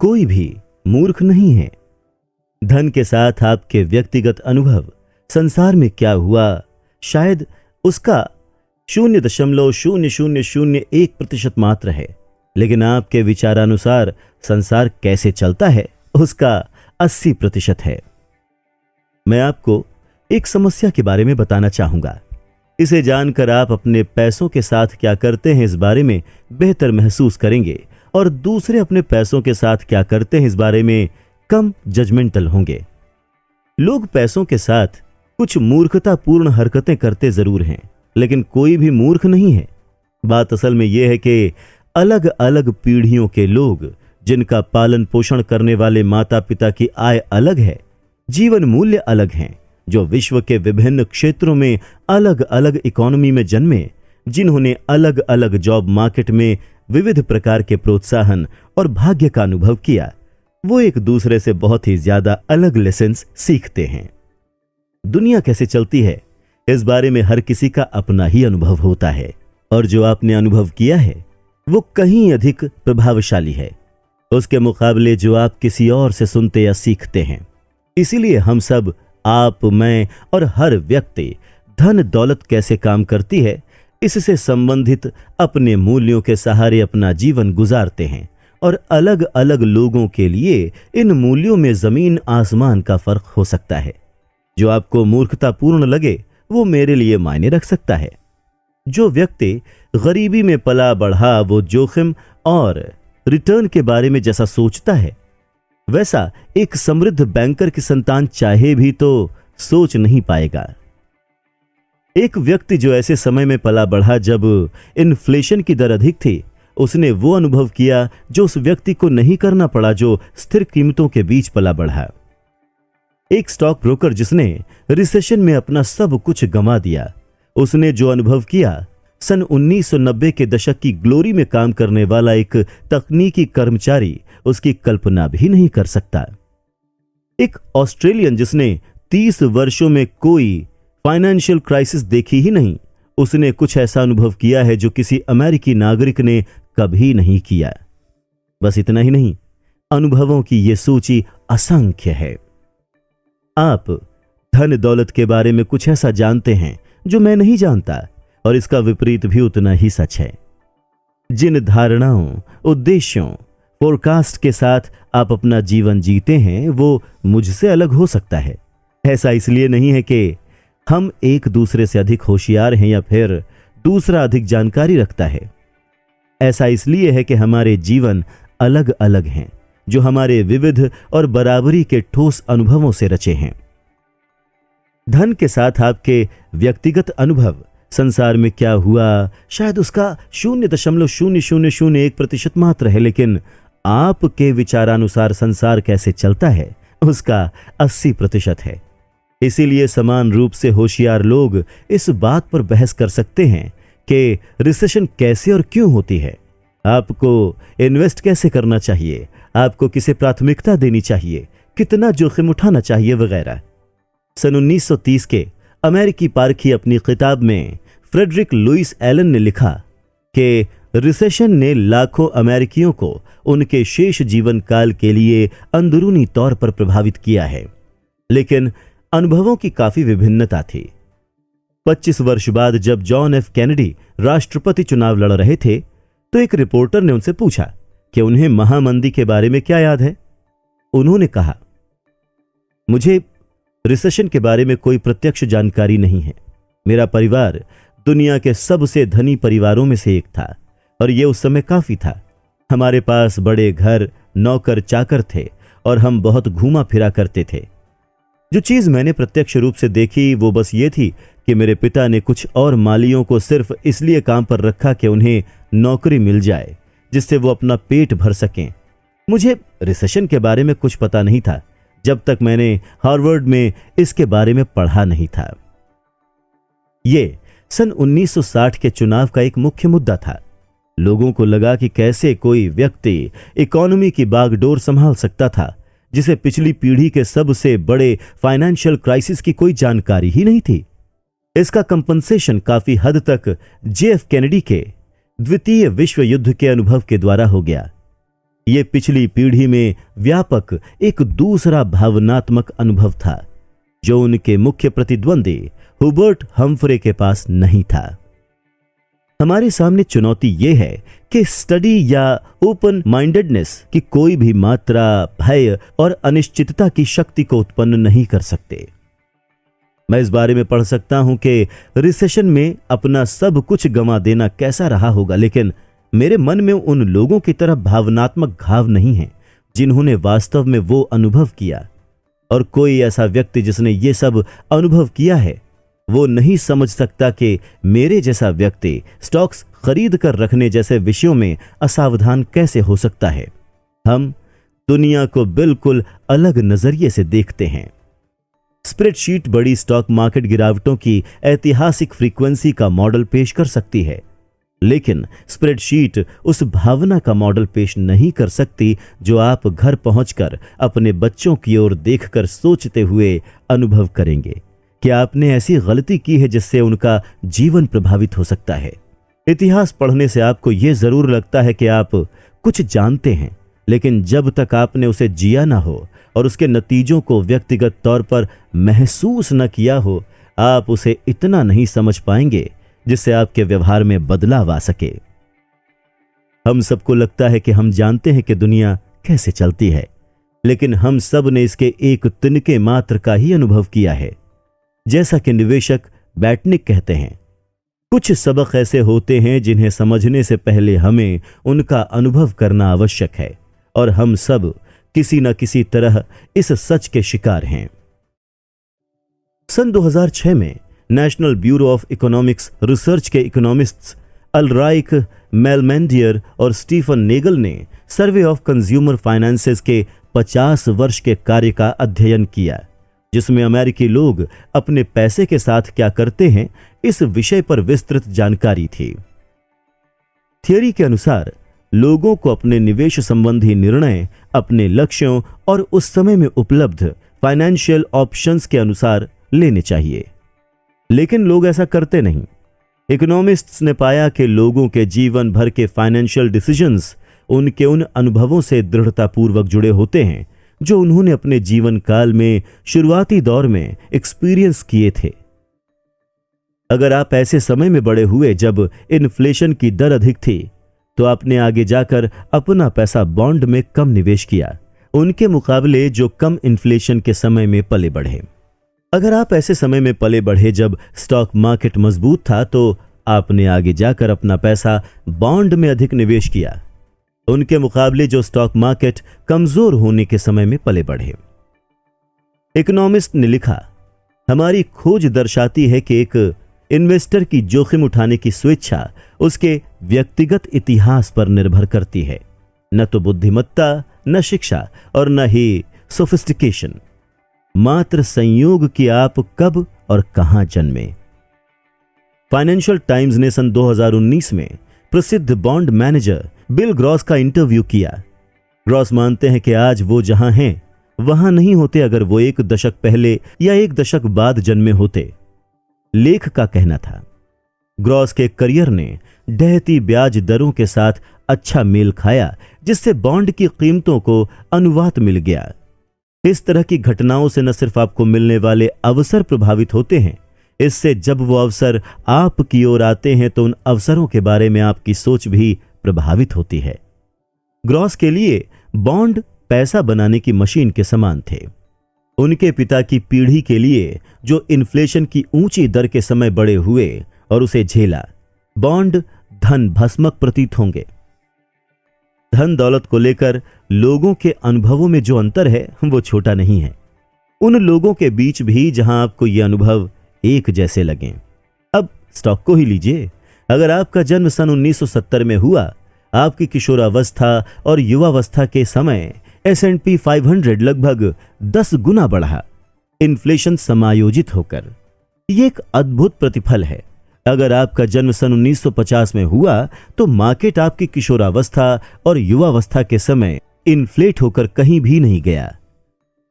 कोई भी मूर्ख नहीं है। धन के साथ आपके व्यक्तिगत अनुभव, संसार में क्या हुआ, शायद उसका 0.0001% मात्र है, लेकिन आपके विचारानुसार संसार कैसे चलता है उसका 80% है। मैं आपको एक समस्या के बारे में बताना चाहूंगा। इसे जानकर आप अपने पैसों के साथ क्या करते हैं इस बारे में बेहतर महसूस करेंगे और दूसरे अपने पैसों के साथ क्या करते हैं इस बारे में कम जजमेंटल होंगे। लोग पैसों के साथ कुछ मूर्खतापूर्ण हरकतें करते जरूर हैं, लेकिन कोई भी मूर्ख नहीं है। बात असल में यह है कि अलग अलग पीढ़ियों के लोग, जिनका पालन पोषण करने वाले माता पिता की आय अलग है, जीवन मूल्य अलग हैं, जो विश्व के विभिन्न क्षेत्रों में अलग अलग इकोनॉमी में जन्मे, जिन्होंने अलग अलग जॉब मार्केट में विविध प्रकार के प्रोत्साहन और भाग्य का अनुभव किया, वो एक दूसरे से बहुत ही ज्यादा अलग लेसन्स सीखते हैं। दुनिया कैसे चलती है इस बारे में हर किसी का अपना ही अनुभव होता है, और जो आपने अनुभव किया है वो कहीं अधिक प्रभावशाली है उसके मुकाबले जो आप किसी और से सुनते या सीखते हैं। इसीलिए हम सब, आप, मैं और हर व्यक्ति धन दौलत कैसे काम करती है इससे संबंधित अपने मूल्यों के सहारे अपना जीवन गुजारते हैं, और अलग अलग लोगों के लिए इन मूल्यों में जमीन आसमान का फर्क हो सकता है। जो आपको मूर्खतापूर्ण लगे वो मेरे लिए मायने रख सकता है। जो व्यक्ति गरीबी में पला बढ़ा वो जोखिम और रिटर्न के बारे में जैसा सोचता है वैसा एक समृद्ध बैंकर की संतान चाहे भी तो सोच नहीं पाएगा। एक व्यक्ति जो ऐसे समय में पला बढ़ा जब इन्फ्लेशन की दर अधिक थी, उसने वो अनुभव किया जो उस व्यक्ति को नहीं करना पड़ा जो स्थिर कीमतों के बीच पला बढ़ा। एक स्टॉक ब्रोकर जिसने रिसेशन में अपना सब कुछ गंवा दिया, उसने जो अनुभव किया सन 1990 के दशक की ग्लोरी में काम करने वाला एक तकनीकी कर्मचारी उसकी कल्पना भी नहीं कर सकता। एक ऑस्ट्रेलियन जिसने 30 वर्षों में कोई फाइनेंशियल क्राइसिस देखी ही नहीं, उसने कुछ ऐसा अनुभव किया है जो किसी अमेरिकी नागरिक ने कभी नहीं किया। बस इतना ही नहीं, अनुभवों की यह सूची असंख्य है। आप धन दौलत के बारे में कुछ ऐसा जानते हैं जो मैं नहीं जानता, और इसका विपरीत भी उतना ही सच है। जिन धारणाओं, उद्देश्यों, फोरकास्ट के साथ आप अपना जीवन जीते हैं वो मुझसे अलग हो सकता है। ऐसा इसलिए नहीं है कि हम एक दूसरे से अधिक होशियार हैं या फिर दूसरा अधिक जानकारी रखता है। ऐसा इसलिए है कि हमारे जीवन अलग अलग हैं, जो हमारे विविध और बराबरी के ठोस अनुभवों से रचे हैं। धन के साथ आपके व्यक्तिगत अनुभव, संसार में क्या हुआ, शायद उसका 0.0001% मात्र है, लेकिन आपके विचारानुसार संसार कैसे चलता है उसका 80% है। इसीलिए समान रूप से होशियार लोग इस बात पर बहस कर सकते हैं कि रिसेशन कैसे और क्यों होती है, आपको इन्वेस्ट कैसे करना चाहिए, आपको किसे प्राथमिकता देनी चाहिए, कितना जोखिम उठाना चाहिए वगैरह। सन 1930 के अमेरिकी पारखी अपनी किताब में फ्रेडरिक लुइस एलन ने लिखा कि रिसेशन ने लाखों अमेरिकियों को उनके शेष जीवन काल के लिए अंदरूनी तौर पर प्रभावित किया है, लेकिन अनुभवों की काफी विभिन्नता थी। 25 वर्ष बाद जब जॉन एफ कैनेडी राष्ट्रपति चुनाव लड़ रहे थे, तो एक रिपोर्टर ने उनसे पूछा कि उन्हें महामंदी के बारे में क्या याद है। उन्होंने कहा, मुझे रिसेशन के बारे में कोई प्रत्यक्ष जानकारी नहीं है। मेरा परिवार दुनिया के सबसे धनी परिवारों में से एक था, और यह उस समय काफी था। हमारे पास बड़े घर, नौकर चाकर थे, और हम बहुत घूमा फिरा करते थे। जो चीज मैंने प्रत्यक्ष रूप से देखी वो बस ये थी कि मेरे पिता ने कुछ और मालियों को सिर्फ इसलिए काम पर रखा कि उन्हें नौकरी मिल जाए जिससे वो अपना पेट भर सकें। मुझे रिसेशन के बारे में कुछ पता नहीं था जब तक मैंने हार्वर्ड में इसके बारे में पढ़ा नहीं था। ये सन 1960 के चुनाव का एक मुख्य मुद्दा था। लोगों को लगा कि कैसे कोई व्यक्ति इकोनॉमी की बागडोर संभाल सकता था जिसे पिछली पीढ़ी के सबसे बड़े फाइनेंशियल क्राइसिस की कोई जानकारी ही नहीं थी। इसका कंपनसेशन काफी हद तक JF कैनेडी के द्वितीय विश्व युद्ध के अनुभव के द्वारा हो गया। ये पिछली पीढ़ी में व्यापक एक दूसरा भावनात्मक अनुभव था जो उनके मुख्य प्रतिद्वंदी हुबर्ट हम्फ्रे के पास नहीं था। हमारे सामने चुनौती यह है कि स्टडी या ओपन माइंडेडनेस की कोई भी मात्रा भय और अनिश्चितता की शक्ति को उत्पन्न नहीं कर सकते। मैं इस बारे में पढ़ सकता हूं कि रिसेशन में अपना सब कुछ गंवा देना कैसा रहा होगा, लेकिन मेरे मन में उन लोगों की तरह भावनात्मक घाव नहीं है जिन्होंने वास्तव में वो अनुभव किया। और कोई ऐसा व्यक्ति जिसने ये सब अनुभव किया है वो नहीं समझ सकता कि मेरे जैसा व्यक्ति स्टॉक्स खरीद कर रखने जैसे विषयों में असावधान कैसे हो सकता है। हम दुनिया को बिल्कुल अलग नजरिए से देखते हैं। स्प्रेडशीट बड़ी स्टॉक मार्केट गिरावटों की ऐतिहासिक फ्रीक्वेंसी का मॉडल पेश कर सकती है, लेकिन स्प्रेडशीट उस भावना का मॉडल पेश नहीं कर सकती जो आप घर पहुंचकर अपने बच्चों की ओर देखकर सोचते हुए अनुभव करेंगे कि आपने ऐसी गलती की है जिससे उनका जीवन प्रभावित हो सकता है। इतिहास पढ़ने से आपको यह जरूर लगता है कि आप कुछ जानते हैं, लेकिन जब तक आपने उसे जिया ना हो और उसके नतीजों को व्यक्तिगत तौर पर महसूस न किया हो, आप उसे इतना नहीं समझ पाएंगे जिससे आपके व्यवहार में बदलाव आ सके। हम सबको लगता है कि हम जानते हैं कि दुनिया कैसे चलती है, लेकिन हम सब ने इसके एक तिनके मात्र का ही अनुभव किया है। जैसा कि निवेशक बैटनिक कहते हैं, कुछ सबक ऐसे होते हैं जिन्हें समझने से पहले हमें उनका अनुभव करना आवश्यक है, और हम सब किसी न किसी तरह इस सच के शिकार हैं। सन 2006 में national bureau of economics research के इकोनॉमिस्ट्स अल्राइक मेलमेंडियर और स्टीफन नेगल ने सर्वे ऑफ कंज्यूमर फाइनेंसेस के 50 वर्ष के कार्य का अध्ययन किया, जिसमें अमेरिकी लोग अपने पैसे के साथ क्या करते हैं इस विषय पर विस्तृत जानकारी थी। थियरी के अनुसार लोगों को अपने निवेश संबंधी निर्णय अपने लक्ष्यों और उस समय में उपलब्ध फाइनेंशियल ऑप्शंस के अनुसार लेने चाहिए, लेकिन लोग ऐसा करते नहीं। इकोनॉमिस्ट्स ने पाया कि लोगों के जीवन भर के फाइनेंशियल डिसीजंस उनके उन अनुभवों से दृढ़तापूर्वक जुड़े होते हैं जो उन्होंने अपने जीवन काल में शुरुआती दौर में एक्सपीरियंस किए थे। अगर आप ऐसे समय में बड़े हुए जब इन्फ्लेशन की दर अधिक थी, तो आपने आगे जाकर अपना पैसा बॉन्ड में कम निवेश किया, उनके मुकाबले जो कम इन्फ्लेशन के समय में पले बढ़े। अगर आप ऐसे समय में पले बढ़े जब स्टॉक मार्केट मजबूत था, तो आपने आगे जाकर अपना पैसा बॉन्ड में अधिक निवेश किया, उनके मुकाबले जो स्टॉक मार्केट कमजोर होने के समय में पले बढ़े। इकोनॉमिस्ट ने लिखा, हमारी खोज दर्शाती है कि एक इन्वेस्टर की जोखिम उठाने की स्वेच्छा उसके व्यक्तिगत इतिहास पर निर्भर करती है, न तो बुद्धिमत्ता, न शिक्षा और न ही सोफिस्टिकेशन, मात्र संयोग कि आप कब और कहां जन्मे। फाइनेंशियल टाइम्स ने सन 2019 में प्रसिद्ध बॉन्ड मैनेजर बिल ग्रॉस का इंटरव्यू किया। ग्रॉस मानते हैं कि आज वो जहां हैं वहां नहीं होते अगर वो एक दशक पहले या एक दशक बाद जन्मे होते। लेख का कहना था, ग्रॉस के करियर ने ढहती ब्याज दरों के साथ अच्छा मेल खाया, जिससे बॉन्ड की कीमतों को अनुवाद मिल गया। इस तरह की घटनाओं से न सिर्फ आपको मिलने वाले अवसर प्रभावित होते हैं, इससे जब वो अवसर आपकी ओर आते हैं तो उन अवसरों के बारे में आपकी सोच भी प्रभावित होती है। ग्रॉस के लिए बॉन्ड पैसा बनाने की मशीन के समान थे। उनके पिता की पीढ़ी के लिए जो इन्फ्लेशन की ऊंची दर के समय बड़े हुए और उसे झेला, बॉन्ड धन भस्मक प्रतीत होंगे। धन दौलत को लेकर लोगों के अनुभवों में जो अंतर है वो छोटा नहीं है। उन लोगों के बीच भी जहां आपको ये अनुभव एक जैसे लगें। अब स्टॉक को ही लीजिए। अगर आपका जन्म सन 1970 में हुआ, आपकी किशोरावस्था और युवावस्था के समय S&P 500 लगभग 10 गुना बढ़ा, इन्फ्लेशन समायोजित होकर। यह एक अद्भुत प्रतिफल है। अगर आपका जन्म सन 1950 में हुआ, तो मार्केट आपकी किशोरावस्था और युवावस्था के समय इन्फ्लेट होकर कहीं भी नहीं गया।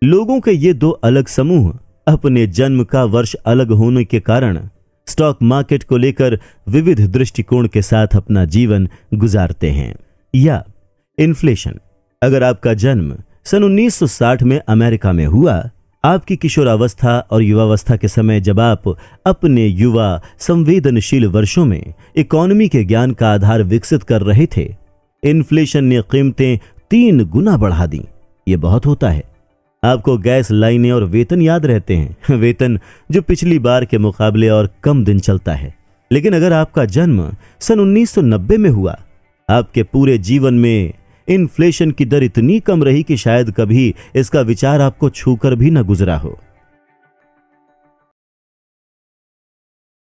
लोगों के ये दो अलग समूह अपने जन्म का वर्ष अलग होने के कारण स्टॉक मार्केट को लेकर विविध दृष्टिकोण के साथ अपना जीवन गुजारते हैं। या इन्फ्लेशन अगर आपका जन्म सन 1960 में अमेरिका में हुआ, आपकी किशोरावस्था और युवावस्था के समय जब आप अपने युवा संवेदनशील वर्षों में इकोनॉमी के ज्ञान का आधार विकसित कर रहे थे, इन्फ्लेशन ने कीमतें 3 गुना बढ़ा दी। ये बहुत होता है। आपको गैस लाइनें और वेतन याद रहते हैं, वेतन जो पिछली बार के मुकाबले और कम दिन चलता है। लेकिन अगर आपका जन्म सन 1990 में हुआ, आपके पूरे जीवन में इन्फ्लेशन की दर इतनी कम रही कि शायद कभी इसका विचार आपको छूकर भी न गुजरा हो।